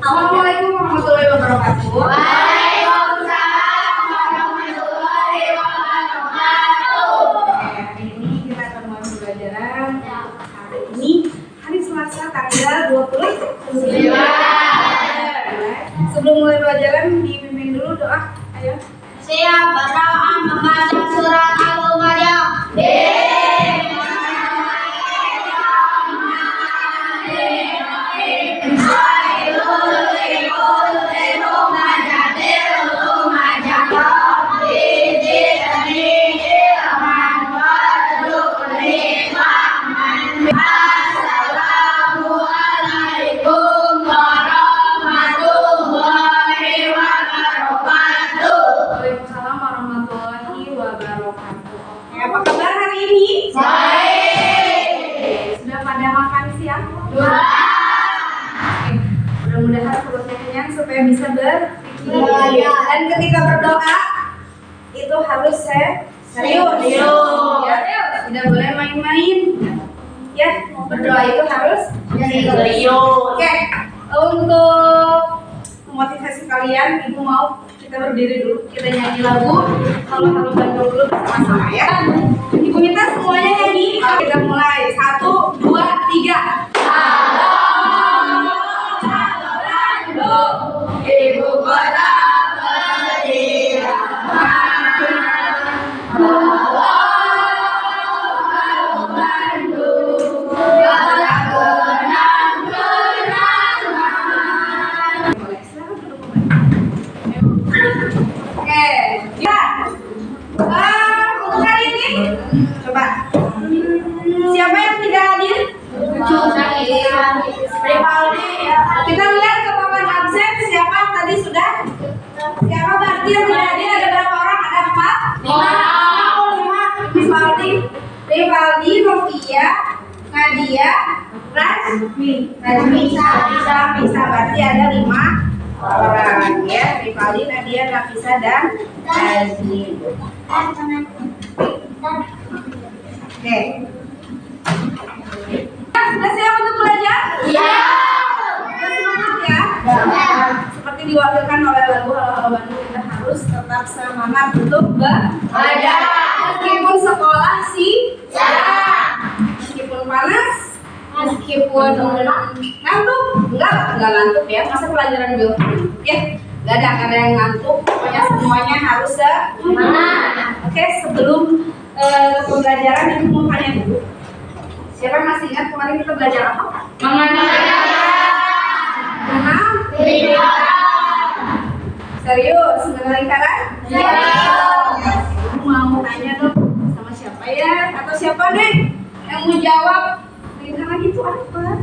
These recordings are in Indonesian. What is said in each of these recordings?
Assalamualaikum warahmatullahi wabarakatuh. Waalaikumsalam warahmatullahi wabarakatuh. Hari ini kita akan mulai pembelajaran. Hari ini hari Selasa tanggal 29. Sebelum mulai pelajaran dipimpin dulu doa. Ayo. Saya berdoa membaca surat Al-Maryam. Waalaikumsalam warahmatullahi wabarakatuh. Oke, apa kabar hari ini? Sudah pada makan siang? Oke, mudah-mudahan perutnya kenyang supaya bisa berpikir. Dan ketika berdoa itu harus serius. Ya, tidak boleh main-main. Ya, berdoa itu harus serius. Oke, untuk memotivasi kalian, ibu mau kita berdiri dulu, kita nyanyi lagu Halo Bandung dulu bersama-sama ya. Ibu minta semuanya nyanyi. Kita mulai 1, 2, 3. Halo Bandung, ibu kota beriman. Halo Bandung, kota kenang-kenangan. Boleh, silakan duduk kembali. Oke, ya. Untuk hari ini, coba. Siapa yang tidak hadir? Rivaldi. Kita lihat ke papan absen. Siapa tadi sudah? Siapa berarti yang tidak hadir? Ada berapa orang? Ada 4? 5. Rivaldi, Novia, Nadia, Rajmi. Bisa berarti ada 5 orang ya. Rivaldi, Nadia, Nafisa dan Rajmi. Oke. Sudah siap untuk belajar? Iya. Sudah semangat ya? Seperti diwakilkan oleh lagu Halo Bandung, kita harus tetap semangat untuk belajar. Meskipun sekolah meskipun panas, meskipun ngantuk, enggak ngantuk ya. Masa pelajaran dulu? Ya, nggak ada yang ngantuk. Pokoknya semuanya harus semangat. Oke, sebelum pembelajaran itu mau tanya dulu. Siapa yang masih ingat kemarin kita belajar apa? Mengenal serius, mengenal lingkaran? Aku mau tanya dong sama siapa ya? Atau siapa deh yang mau jawab lingkaran itu apa?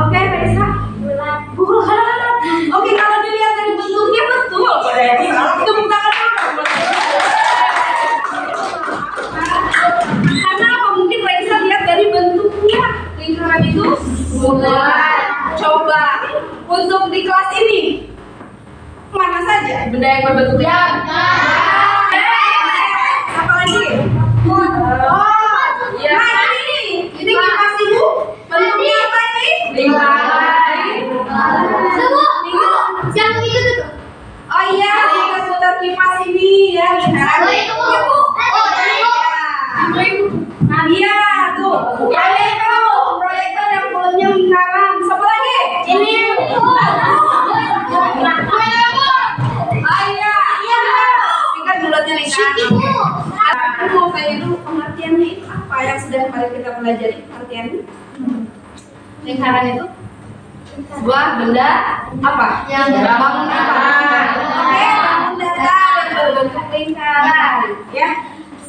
Oke, Reza. Bulan. Oke, kalau dilihat dari bentuknya betul. Tepuk tangan dulu. Karena apa? Mungkin Reza lihat dari bentuknya lingkaran itu bulan. Coba untuk di kelas ini mana saja benda yang berbentuk lingkaran? Apa lagi? Ya, ini kipas ibu. Bentuknya apa ini? Lingkaran. Oh iya, kita putar kipas ini ya, lingkaran. Iya, tuh. Proyektor yang mulutnya lingkaran. Siapa lagi? Ini. Oh iya. Ini kan mulutnya lingkaran. Aku mau tanya dulu pengertiannya itu apa yang sudah kemarin kita pelajari pengertiannya? Lingkaran itu sebuah benda apa? Yang bangun apa? Oke, bangun datar yang berbentuk lingkaran, ya.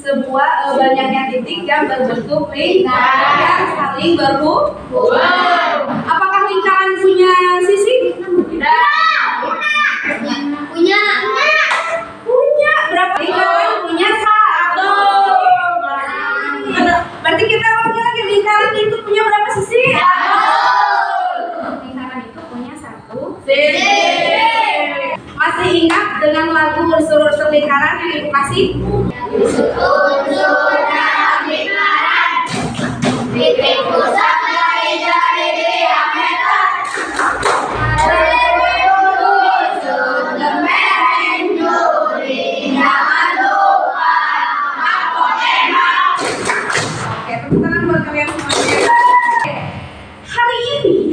Sebuah banyaknya titik yang berbentuk lingkaran yang saling berhubungan. Apakah lingkaran punya sisi? Tidak. Punya. Berapa lingkaran? Punya 1. Berarti kita ngomongnya lagi lingkaran itu punya berapa sisi? Lingkaran itu punya 1 sisi. Masih ingat dengan lagu unsur-unsur lingkaran yang ibu kasih? Unsur dalam lingkaran, titik pusat dari jari diameter.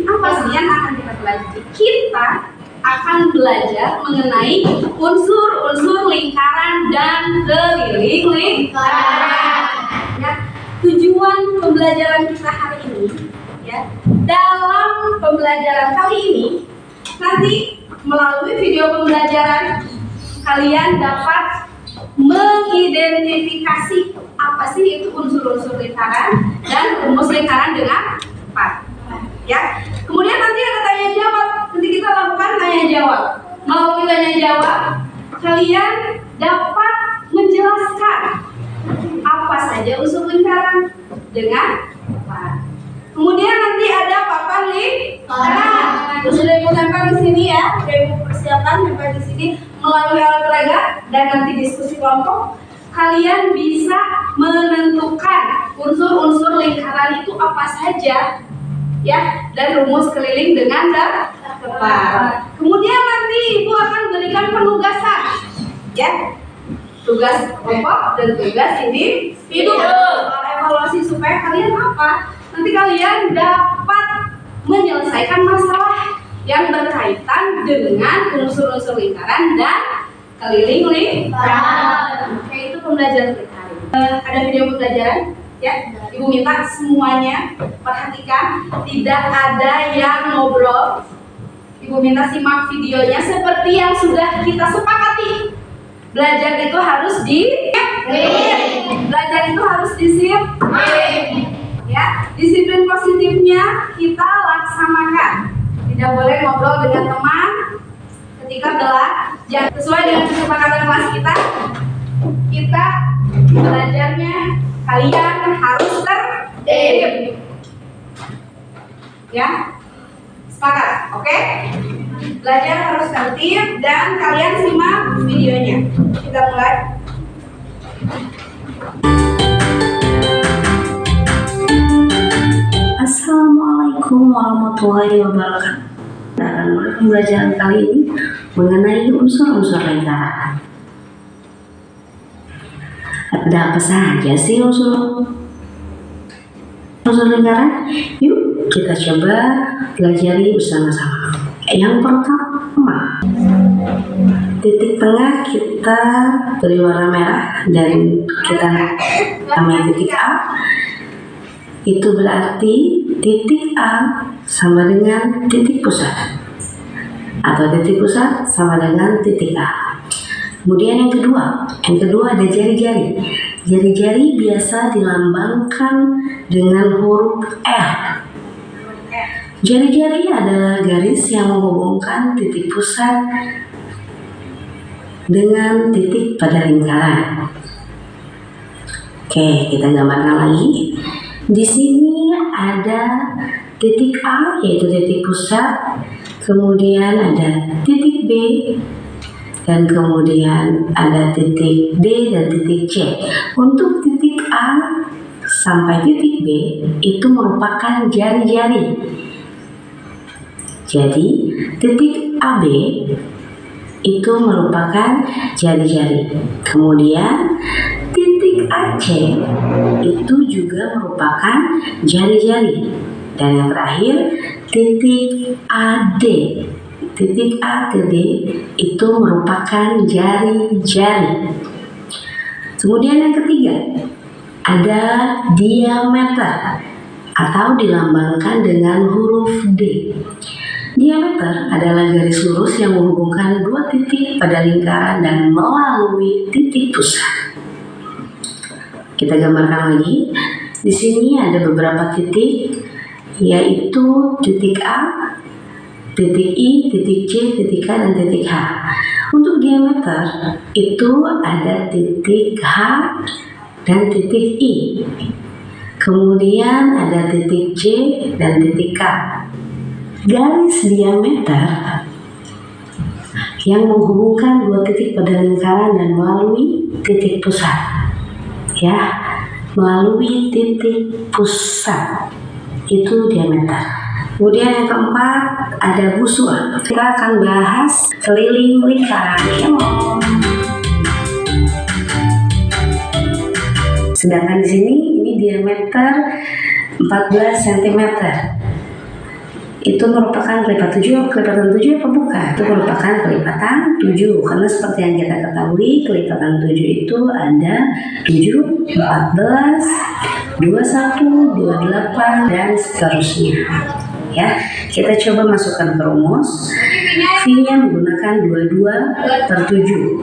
apa sih yang akan kita pelajari? Kita akan belajar mengenai unsur-unsur lingkaran dan keliling lingkaran. Ya, tujuan pembelajaran kita hari ini, ya, dalam pembelajaran kali ini, nanti melalui video pembelajaran kalian dapat mengidentifikasi apa sih itu unsur-unsur lingkaran dan rumus lingkaran dengan cepat. Ya, kemudian nanti ada tanya jawab. Nanti kita lakukan tanya jawab. Melalui tanya jawab, kalian dapat menjelaskan apa saja unsur lingkaran dengan cepat. Kemudian nanti ada papan lingkaran. Sudah ibu tempel di sini ya, sudah ibu persiapkan tempel di sini. Melalui alat peraga dan nanti diskusi kelompok, kalian bisa menentukan unsur-unsur lingkaran itu apa saja, ya, dan rumus keliling dengan tepat. Kemudian nanti ibu akan berikan penugasan, ya, tugas kelompok dan tugas individu. Evaluasi supaya kalian apa? Nanti kalian dapat menyelesaikan masalah yang berkaitan dengan unsur-unsur lingkaran dan keliling lingkaran. Oke, itu pembelajaran kita hari ini. Ada video pembelajaran, ya. Ibu minta semuanya perhatikan, tidak ada yang ngobrol. Ibu minta simak videonya seperti yang sudah kita sepakati. Belajar itu harus belajar itu harus disiplin. Ya, disiplin positifnya kita laksanakan. Tidak boleh ngobrol dengan teman ketika belajar. Sesuai dengan kesepakatan kelas kita belajarnya kalian harus tertib. Ya, sepakat? Oke? Belajar harus tertib dan kalian simak videonya. Kita mulai. Assalamualaikum warahmatullahi wabarakatuh. Dalam pembelajaran kali ini mengenai unsur-unsur lingkaran. Ada apa saja sih unsur lingkaran? Yuk kita coba pelajari bersama-sama. Yang pertama, titik tengah kita beri warna merah dan kita namai titik A. Itu berarti titik A sama dengan titik pusat, atau titik pusat sama dengan titik A. Kemudian yang kedua ada jari-jari. Jari-jari biasa dilambangkan dengan huruf L. Jari-jari adalah garis yang menghubungkan titik pusat dengan titik pada lingkaran. Oke, kita gambarkan lagi. Di sini ada titik A, yaitu titik pusat, kemudian ada titik B, dan kemudian ada titik D dan titik C. Untuk titik A sampai titik B itu merupakan jari-jari. Jadi titik AB itu merupakan jari-jari. Kemudian titik AC itu juga merupakan jari-jari. Dan yang terakhir titik AD. Titik A ke D itu merupakan jari-jari. Kemudian yang ketiga ada diameter atau dilambangkan dengan huruf D. Diameter adalah garis lurus yang menghubungkan dua titik pada lingkaran dan melalui titik pusat. Kita gambarkan lagi. Di sini ada beberapa titik, yaitu titik A, titik I, titik C, titik K, dan titik H. Untuk diameter itu ada titik H dan titik I. Kemudian ada titik J dan titik K. Garis diameter yang menghubungkan dua titik pada lingkaran dan melalui titik pusat. Ya, melalui titik pusat itu diameter. Kemudian yang keempat ada busur. Kita akan bahas keliling lingkaran. Sedangkan di sini ini diameter 14 cm. itu merupakan kelipatan 7 apa bukan? Itu merupakan kelipatan 7 karena seperti yang kita ketahui kelipatan 7 itu ada 7, 14, 21, 28 dan seterusnya. Ya, kita coba masukkan ke rumus. V-nya menggunakan 22/7.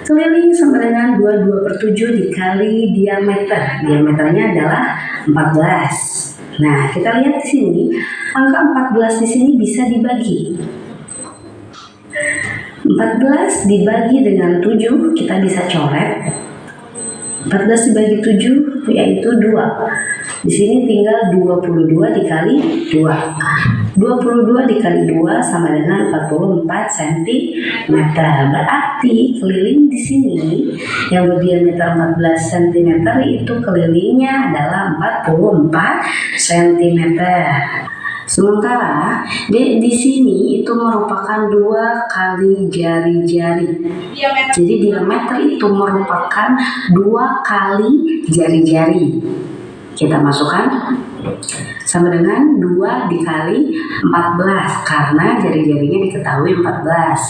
Keliling sama dengan 22/7 dikali diameter. Diameternya adalah 14. Nah, kita lihat di sini, angka 14 di sini bisa dibagi. 14 dibagi dengan 7, kita bisa coret. 14 dibagi 7 yaitu 2. Di sini tinggal 22 dikali 2. 22 dikali 2 sama dengan 44 cm. Berarti keliling di sini yang berdiameter 14 cm itu kelilingnya adalah 44 cm. Sementara di sini itu merupakan 2 kali jari-jari. Jadi diameter itu merupakan 2 kali jari-jari. Kita masukkan sama dengan 2 dikali 14 karena jari-jarinya diketahui 14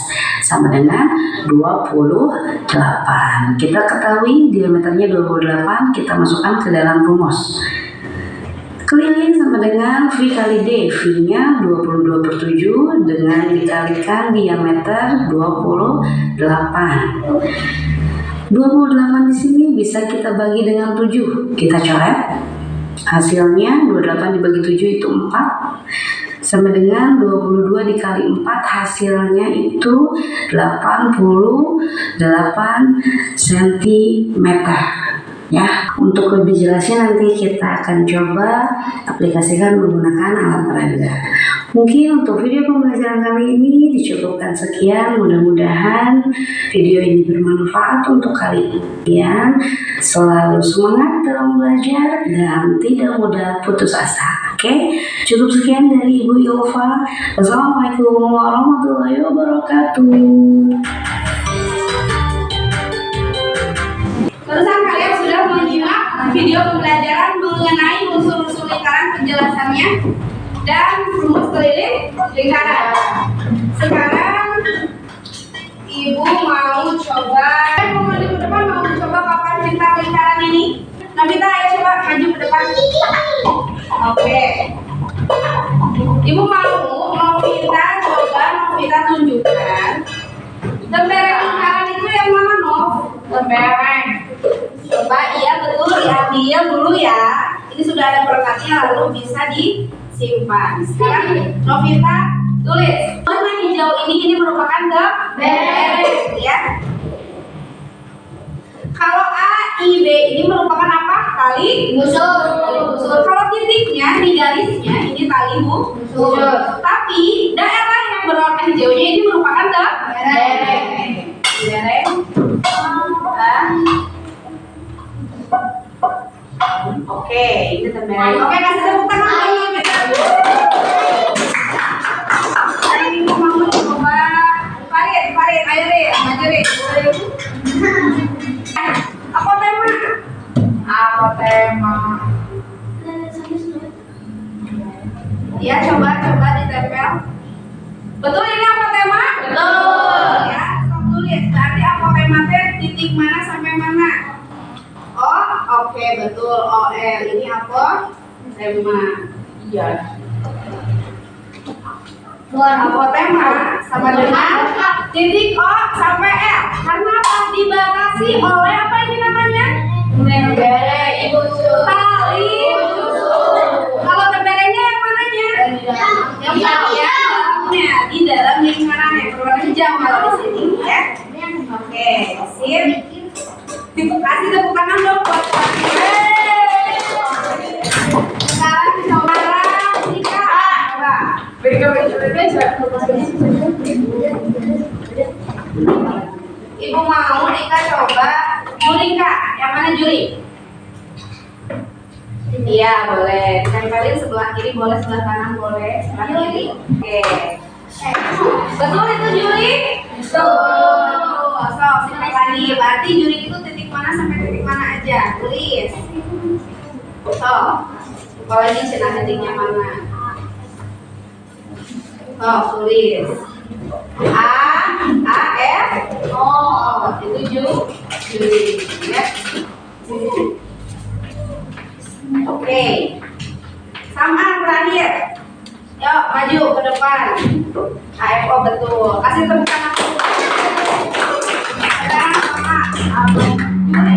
sama dengan 28. Kita ketahui diameternya 28, kita masukkan ke dalam rumus. Keliling sama dengan V kali D. V-nya 22/7 dengan dikalikan diameter 28. 28 di sini bisa kita bagi dengan 7. Kita coret. Hasilnya 28 dibagi 7 itu 4. Sama dengan 22 dikali 4 hasilnya itu 88 cm. Ya, untuk lebih jelasnya nanti kita akan coba aplikasikan menggunakan alat peraga. Mungkin untuk video pembelajaran kali ini dicukupkan sekian. Mudah-mudahan video ini bermanfaat untuk kalian. Selalu semangat dalam belajar dan tidak mudah putus asa. Oke, cukup sekian dari Ibu Ilva. Wassalamualaikum warahmatullahi wabarakatuh. Barusan kalian sudah menyimak video pembelajaran mengenai unsur-unsur lingkaran penjelasannya dan rumus keliling lingkaran. Sekarang Ibu mau coba, maju ke depan, mau coba papan pintar lingkaran ini. Nabita, ayo coba maju ke depan. Oke. Ibu mau kita coba, mau kita tunjukkan lembaran lingkaran itu yang mana, Nov? Lembaran. Coba, iya betul, diambil dulu ya. Ini sudah ada perangkatnya, lalu bisa disimpan. Sekarang Novita tulis. Warna hijau ini merupakan lembaran, ya. Kalau A, I, B ini merupakan apa? Tali busur. Kalau titiknya di garisnya ini tali busur. Tapi daerah yang berwarna hijaunya ini merupakan lembaran. Oke, ini tembaran. Oke, kasih tepuk tangan dulu. Hari ini mau coba Farid, ayo deh, maju deh. Apa tema? Ya, coba ditempel. Betul ini apa tema? Betul. Ya, sok tulis. Berarti apa tema titik mana sampai mana? Oh, oke, betul. OL ini apa? Tema. Iya. Apa tema sama dengan titik O sampai L. Karena apa? Dibatasi oleh apa ini namanya? Tali busur. Kalau temberenya yang mananya? Yang dalamnya, di dalam lingkaran yang berwarna hijau kalau di sini, ya. Oke, sip. Kasih tepuk tangan dong buat sekarang coba Rika. Ibu mau Rika coba Jurika. Yang mana Juri? Iya, boleh. Tempelin sebelah kiri boleh, sebelah kanan boleh, sebelah kiri. Oke. Betul itu Juri? Betul. So, simpan lagi. Berarti Juri itu titik mana sampai titik mana aja? Tulis. So, apalagi cina titiknya mana? Oh, tulis. A F O. Itu Juli. Ya. Oke. Samaan terakhir. Yuk maju ke depan. A F O betul. Kasih tepuk tangan. Sama.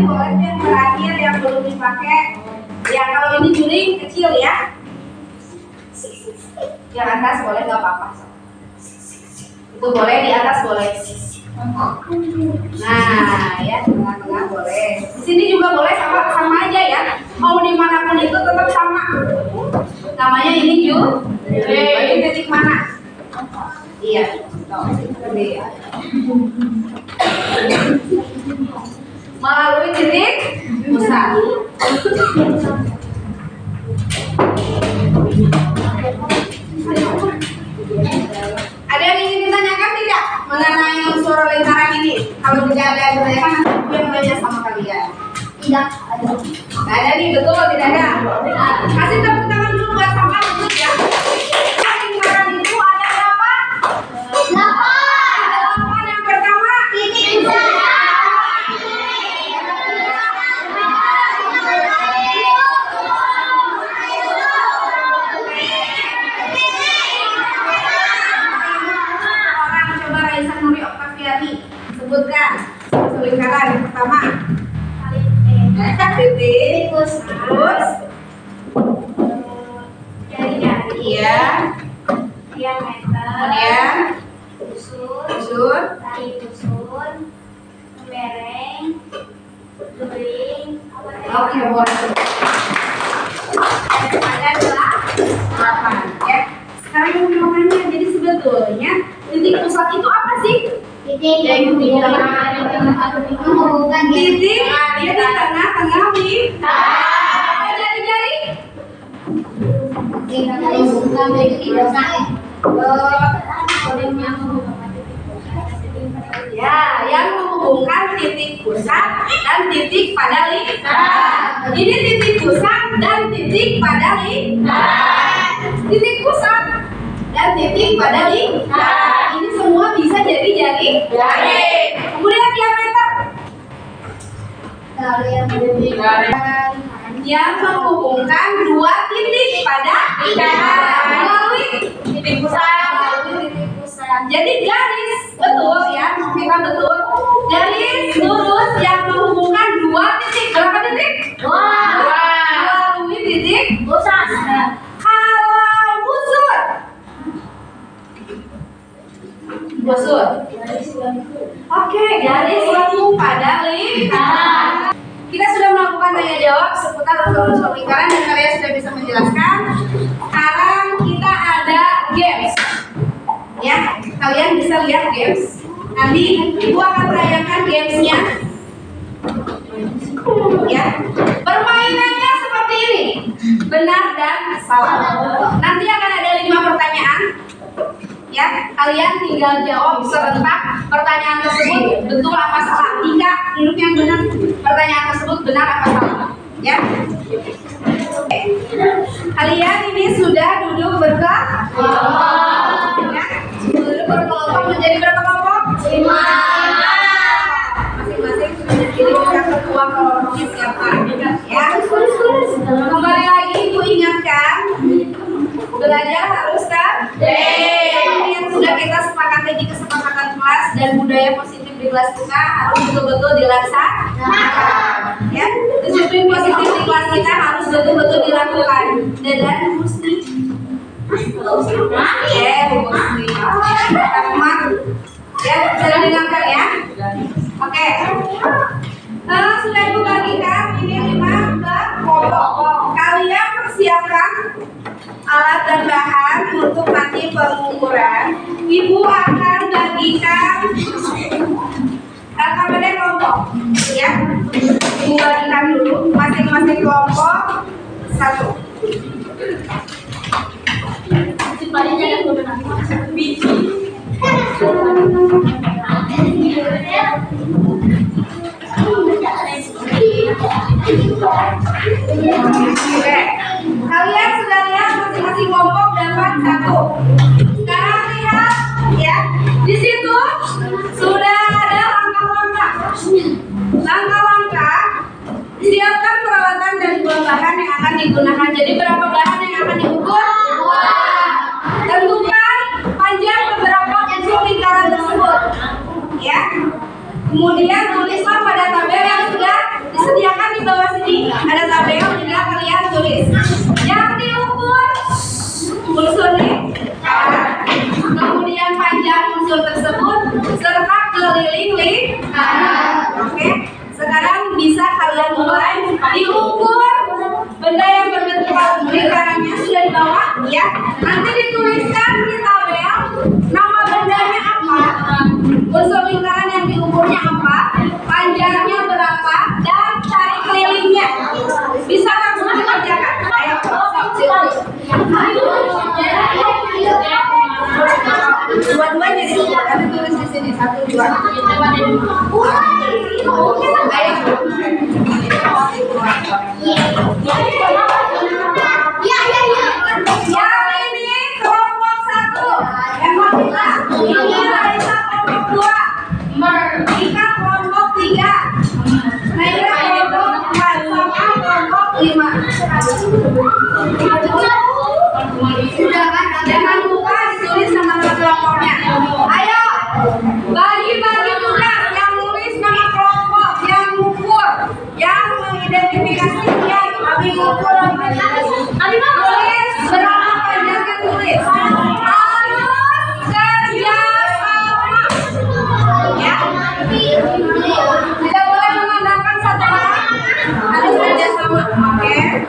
Boleh yang terakhir yang belum dipakai. Ya kalau ini juling kecil ya. Yang atas boleh nggak apa-apa. Itu boleh di atas boleh. Nah, ya tengah-tengah boleh. Di sini juga boleh sama aja ya. Mau dimanapun itu tetap sama. Namanya ini ini titik mana? Iya. Melalui titik pusat. Ada yang ingin ditanyakan tidak mengenai unsur lingkaran ini? Kalau tidak ada yang ditanyakan, nanti aku yang belajar sama kalian. Tidak Tidak ada nih, betul tidak ada? Kasih tepuk tangan dulu buat sama betul ya. Lingkaran itu ada berapa? 8. Ada 8 yang pertama. Titik pusat. Coba Raisa Nuri Oktaviani sebutkan lingkaran yang pertama. Titik terus Jari-jari. iya, Diameter. kemudian Busur. busur, Tali busur. Lembereng. Guling. oke boleh. Ada 8 ya. Sekarang yang mau nanya, jadi sebetulnya titik pusat itu apa sih? Titik yang menghubungkan Titik di tengah-tengah jari-jari. jari bukan titik pusat. Ya, yang menghubungkan titik pusat dan titik pada lingkaran. Ini titik pusat dan titik pada lingkaran. Titik pusat dan titik pada lingkaran. Ini semua bisa jadi jari. Kemudian diameter yang menghubungkan dua titik pada lingkaran melalui titik pusat. Jadi garis betul ya, kita betul. Garis lurus yang menghubungkan dua titik. Berapa titik? Melalui titik Pusat. Kalau busur. Oke, garis lengkung pada lingkaran. Kita sudah melakukan tanya jawab seputar unsur lingkaran dan kalian sudah bisa menjelaskan. Sekarang kita ada games. Ya, kalian bisa lihat games. Nanti ibu akan tayangkan gamesnya. Ya, permainannya seperti ini, benar dan salah. Nanti akan ada 5 pertanyaan. Ya, kalian tinggal jawab serentak pertanyaan tersebut betul apa salah. Jika duduk yang benar, pertanyaan tersebut benar apa salah. Ya. Kalian ini sudah duduk berkelompok. Ya. Duduk berkelompok menjadi berapa kelompok? 5. Masing-masing sudah dipilih ketua kelompoknya siapa. Ya. Kembali lagi ibu ingatkan, belajar harus seperti yang sudah kita sepakati di kesepakatan kelas dan budaya positif di kelas kita harus betul-betul dilaksanakan. Ya, disiplin positif di kelas kita harus betul-betul dilakukan. Dan mesti Rahmat. Ya, bisa dengarkan ya. Oke. Sudah ibu bagikan ini 5 kelompok. Kalian persiapkan alat dan bahan untuk nanti pengukuran. Ibu akan bagikan rekamannya kelompok, ya. Ibu bagikan dulu masing-masing kelompok 1. Oke. Kalian sudah lihat masing-masing kelompok dapat 1. Sekarang Sudah ada langkah-langkah. Langkah-langkah, siapkan peralatan dan bahan yang akan digunakan. Jadi berapa bahan yang akan diukur? Tentukan panjang beberapa unsur lingkaran tersebut. Ya. Kemudian tulislah pada tabel yang sudah disediakan di bawah sini. Ada tabel, tinggal kalian tulis. Yang diukur unsurnya, kemudian panjang unsur tersebut serta keliling lingkaran. Oke. Sekarang bisa kalian mulai diukur benda yang berbentuk lingkarannya sudah di bawah, ya. Nanti dituliskan di tabel nama bendanya apa, unsur lingkaran yang diukurnya apa, panjangnya berapa, dan cari kelilingnya. Bisa langsung dikerjakan. Ayo, dua-duanya diukur. Nanti tulis di sini 1, 2. Yang ini kelompok 1. Ini Raisa kelompok 2. Ika kelompok 3. Naira kelompok 4. Sama kelompok 5. Jangan lupa ditulis nama kelompoknya. Ayo, bagi-bagi tugas yang nulis nama kelompok, yang mengukur, yang mengidentifikasi yang mengukur. Tulis berapa panjangnya, tulis. Harus kerja sama. Ya. Tidak boleh mengandalkan satu orang. Harus kerja sama. Oke.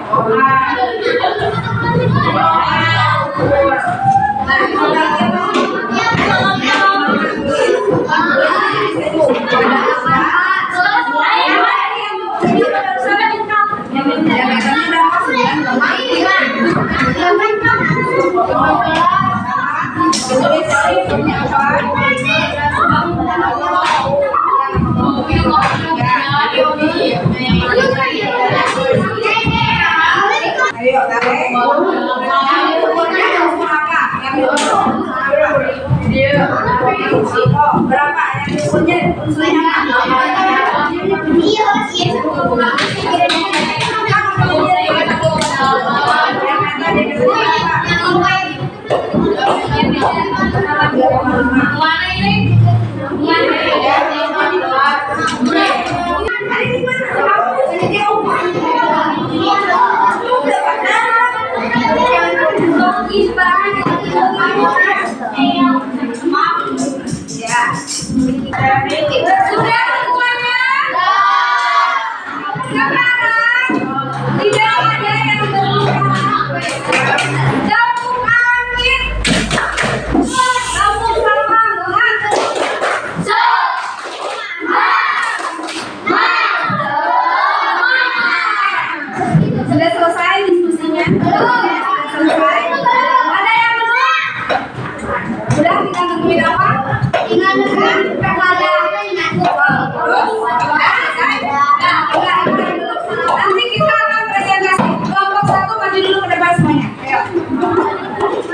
Ayo, berapa yang diukurnya? Unsurnya sudah semuanya? Sekarang tidak ada yang dapur angin. Dapur sampah. Sudah selesai diskusinya? Sudah selesai. Ada yang belum? Sudah tinggal tungguin apa? Tinggal tungguin kepada nanti kita akan presentasi. Kelompok 1 maju dulu ke depan semuanya. Ayo.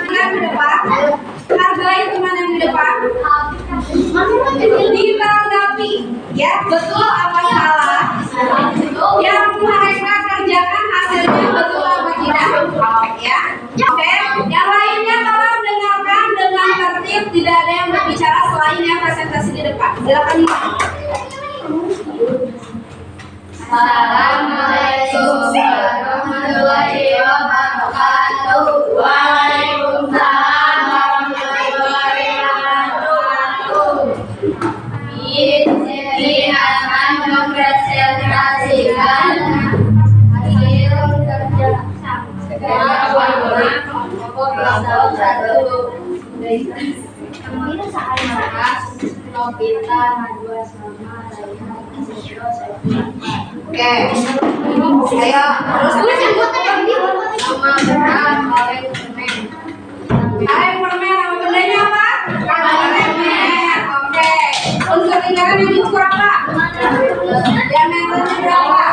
Yang di depan. Hargai teman yang di depan. Ditanggapi. Ya, betul apa salah? Yang mereka kerjakan hasilnya betul apa tidak? Ya. Oke. Yang lainnya tolong dengarkan dengan tertib. Tidak ada yang berbicara selain yang presentasi di depan. Silakan. Assalamualaikum warahmatullahi wabarakatuh. Waalaikumsalam warahmatullahi wabarakatuh. Ini akan mempresentasikan hasil kerja kelompok 1. Ini saat Mas Novita Najwa sama Raihan Asisro Oke, ayo terus nama benar kaleng permen. Kaleng permen, nama bendanya apa? Kaleng permen. Oke. Unsur lingkaran yang diukur apa? Diameternya berapa?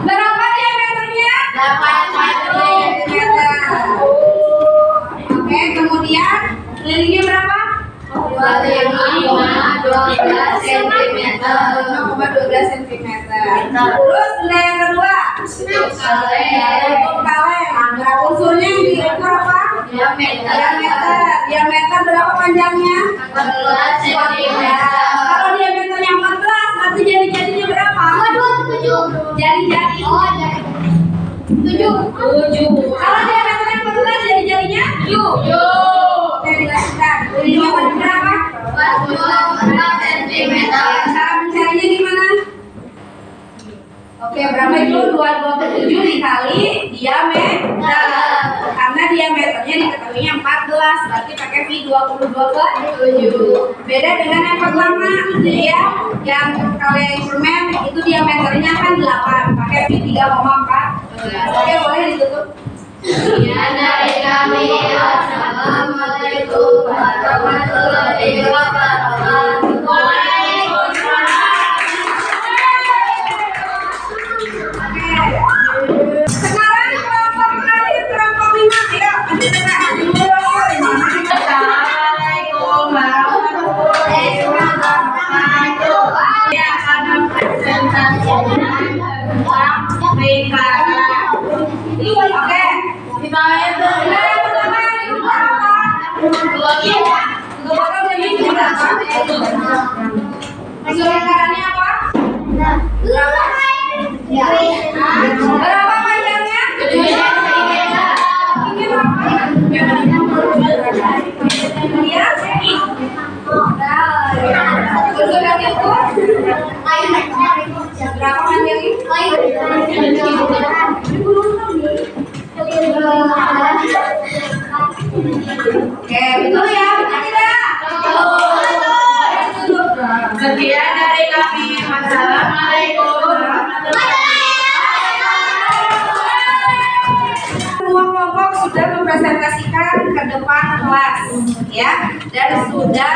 Berapa diameternya? 8 cm. Oke, kemudian kelilingnya berapa? 12 cm. 5,12 cm. Terus benda yang kedua, bentuk kaleng. Berapa unsurnya yang diukur apa? Diameter berapa panjangnya? 14 cm. Kalau diameternya 14, berarti jari-jarinya berapa? Jari-jari. 7. Kalau diameternya 14, jari-jarinya 7. Oke, dilanjutkan. Ini berapa? 44 cm. Cara mencarinya gimana? Oke, berapa itu? 227 dikali diameter. Karena diameternya diketahuinya 14, berarti pakai V 22/7. Beda dengan yang pertama, dia yang kalian instrumen itu diameternya kan 8, pakai V 3,14. Oke, boleh ditutup. Sekian dari kami. Assalamualaikum warahmatullahi wabarakatuh. Sekarang kelompok terakhir kelompok 5 ya. Assalamualaikum warahmatullahi wabarakatuh. Ya, akan presentasi tentang lingkaran. Oke, kita lingkarannya apa? Berapa panjangnya? Ini berapa panjangnya? Oke, betul ya? Betul tidak? Sekian dari kami. Wassalamualaikum warahmatullahi wabarakatuh. Semua kelompok sudah mempresentasikan ke depan kelas, ya, dan sudah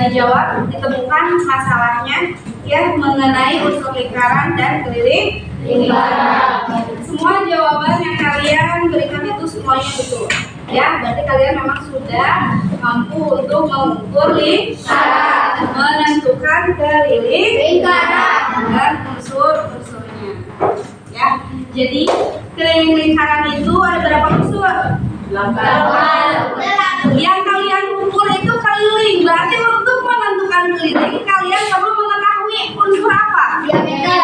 dijawab, ditemukan masalahnya, ya, mengenai unsur lingkaran dan keliling lingkaran. Semua jawaban yang kalian berikan itu semuanya betul, ya. Berarti kalian memang sudah mampu untuk mengukur lingkaran, menentukan keliling lingkaran dan unsur-unsurnya, ya. Jadi keliling lingkaran itu ada berapa unsur? 8. Yang kalian ukur itu keliling, berarti untuk menentukan keliling kalian perlu mengetahui unsur apa? Diameter.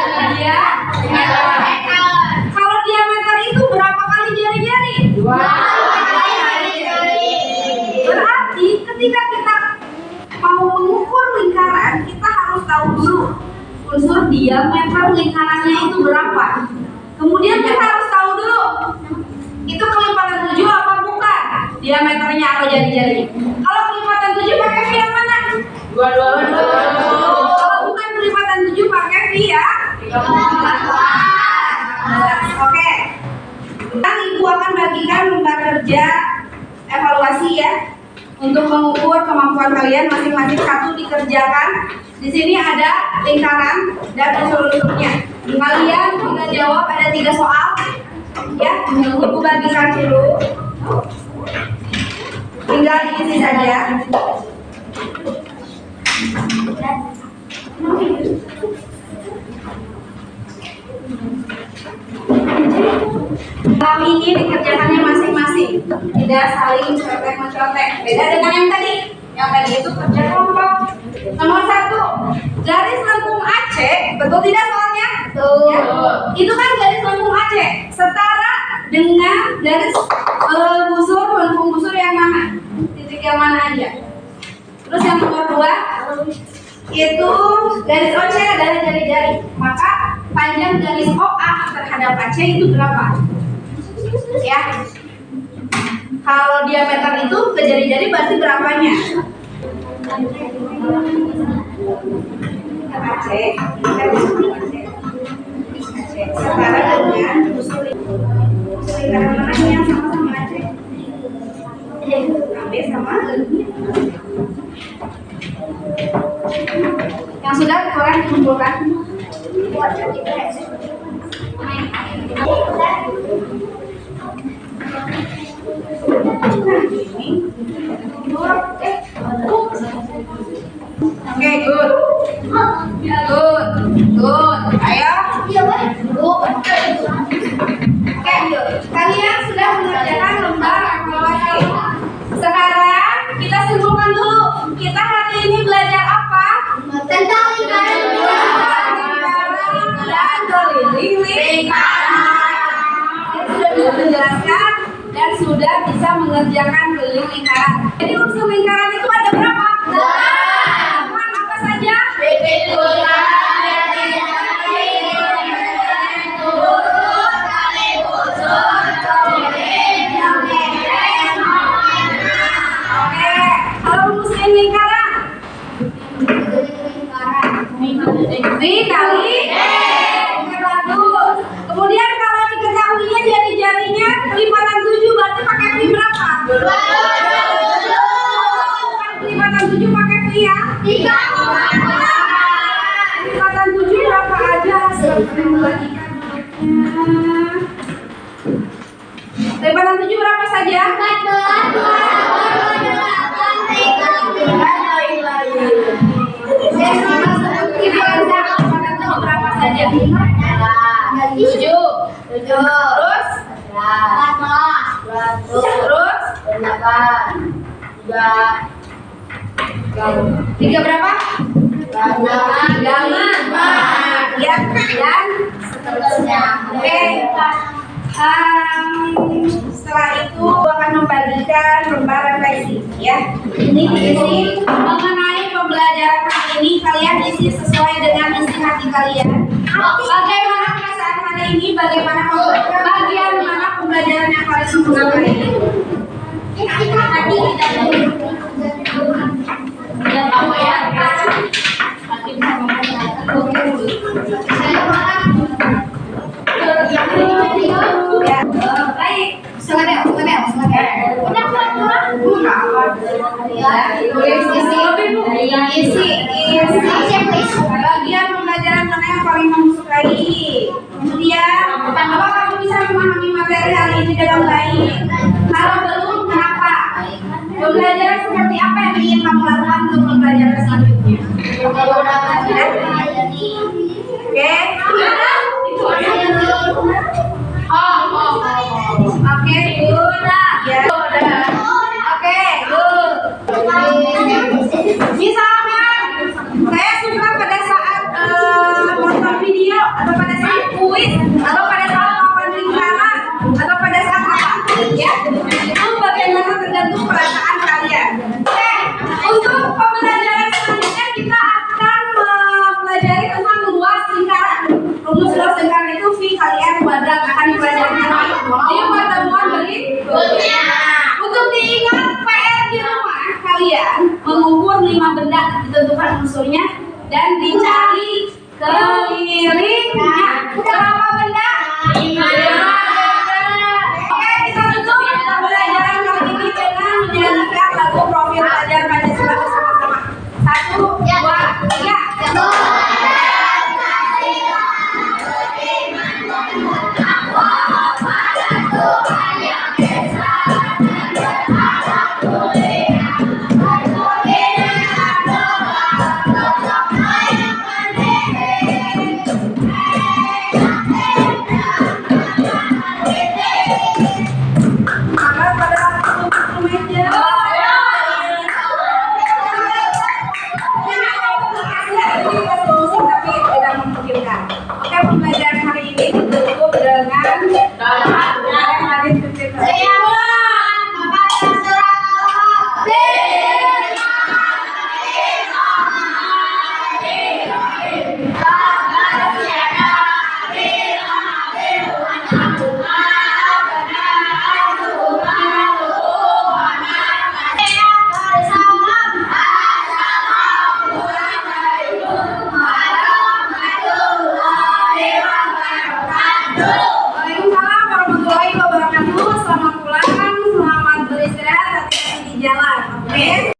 Kalau diameter itu berapa kali jari-jari? 2 kali jari. Berarti ketika kita mau mengukur lingkaran, kita harus tahu dulu unsur diameter lingkarannya itu berapa. Kemudian kita harus tahu dulu itu kelipatan 7 apa bukan? Diameternya atau jari-jari. Kalau kelipatan 7 pakai V yang mana? 2. Kalau bukan kelipatan 7 pakai V ya? 3,14. Oke. Sekarang Ibu akan bagikan lembar kerja evaluasi ya. Untuk mengukur kemampuan kalian masing-masing satu dikerjakan. Di sini ada lingkaran dan unsur-unsurnya. Kalian tinggal jawab, ada 3 soal. Ya, Ibu bagikan dulu. Tinggal diisi saja. Malam ini dikerjakannya masing-masing, tidak saling contek-mencontek. Beda dengan yang tadi. Yang tadi itu kerja kelompok. Nomor 1, garis lengkung AC, betul tidak soalnya? Betul. Ya. Itu kan garis lengkung AC setara dengan garis busur, lengkung busur yang mana? Titik yang mana aja? Terus yang nomor 2, itu garis OC adalah jari-jari. Maka panjang garis OA terhadap AC itu berapa? Ya. Kalau diameter itu ke jari-jari berarti berapanya? AC setara dengan busur lingkaran mana yang sama-sama AC? AB sama yang sudah kurang dikumpulkan. Nah, ini Oke, good. Good. Ayo. Oke, kalian sudah mengerjakan lembar evaluasi. Sekarang kita simpulkan dulu. Kita hari ini belajar apa? Tentang lingkaran Dan keliling lingkaran. Sudah bisa menjelaskan dan sudah bisa mengerjakan keliling lingkaran. Jadi unsur lingkaran itu ada berapa? 8. Apa saja? Oke, kalau rumusin lingkaran dikali bagus. Kemudian kalau diketahuinya jari-jarinya kelipatan 7 berarti pakai V berapa? Kelipatan 7 pakai V ya? 3. Kelipatan 7 berapa aja? Kelipatan 7 berapa saja? 14. Berapa saja? 7. Terus? Terus? 3 berapa? 3. Ya, dan seterusnya. Oke. Setelah itu akan membagikan lembar refleksi ya. Ini diisi mengenai pembelajaran kali ini, kalian isi sesuai dengan isi hati kalian. Bagaimana perasaan hari ini, bagaimana bagian mana pembelajaran yang kalian lakukan hari ini? Baik, silakan. Isi bagian pembelajaran mana yang paling kamu sukai. Kemudian, apakah kamu bisa memahami materi hari ini dengan baik? Kalau belum, kenapa? Pembelajaran seperti apa yang ingin kamu lakukan untuk pembelajaran selanjutnya? Oke. Oke, good. Ya. Oke, good. Misalkan saya suka pada saat nonton video atau pada saat kuis atau pada saat papan lingkaran atau pada saat apa? Ya. Itu bagaimana tergantung perasaan kalian. Oke, untuk pembelajaran selanjutnya kita akan mempelajari tentang luas lingkaran. Rumus luas lingkaran itu V kali R kuadrat akan dipelajari di pertemuan berikutnya. Untuk diingat PR di rumah kalian mengukur 5 benda, ditentukan unsurnya dan dicari kelilingnya. Berapa benda? 5 benda. Oke, kita tutup pembelajaran kali ini dengan menyanyikan lagu Profil Pelajar Pancasila bersama-sama. 1, 2, 3. Oke, pembelajaran hari ini ditutup dengan Waalaikumsalam warahmatullahi wabarakatuh. Selamat pulang, selamat beristirahat, hati-hati di jalan. Oke.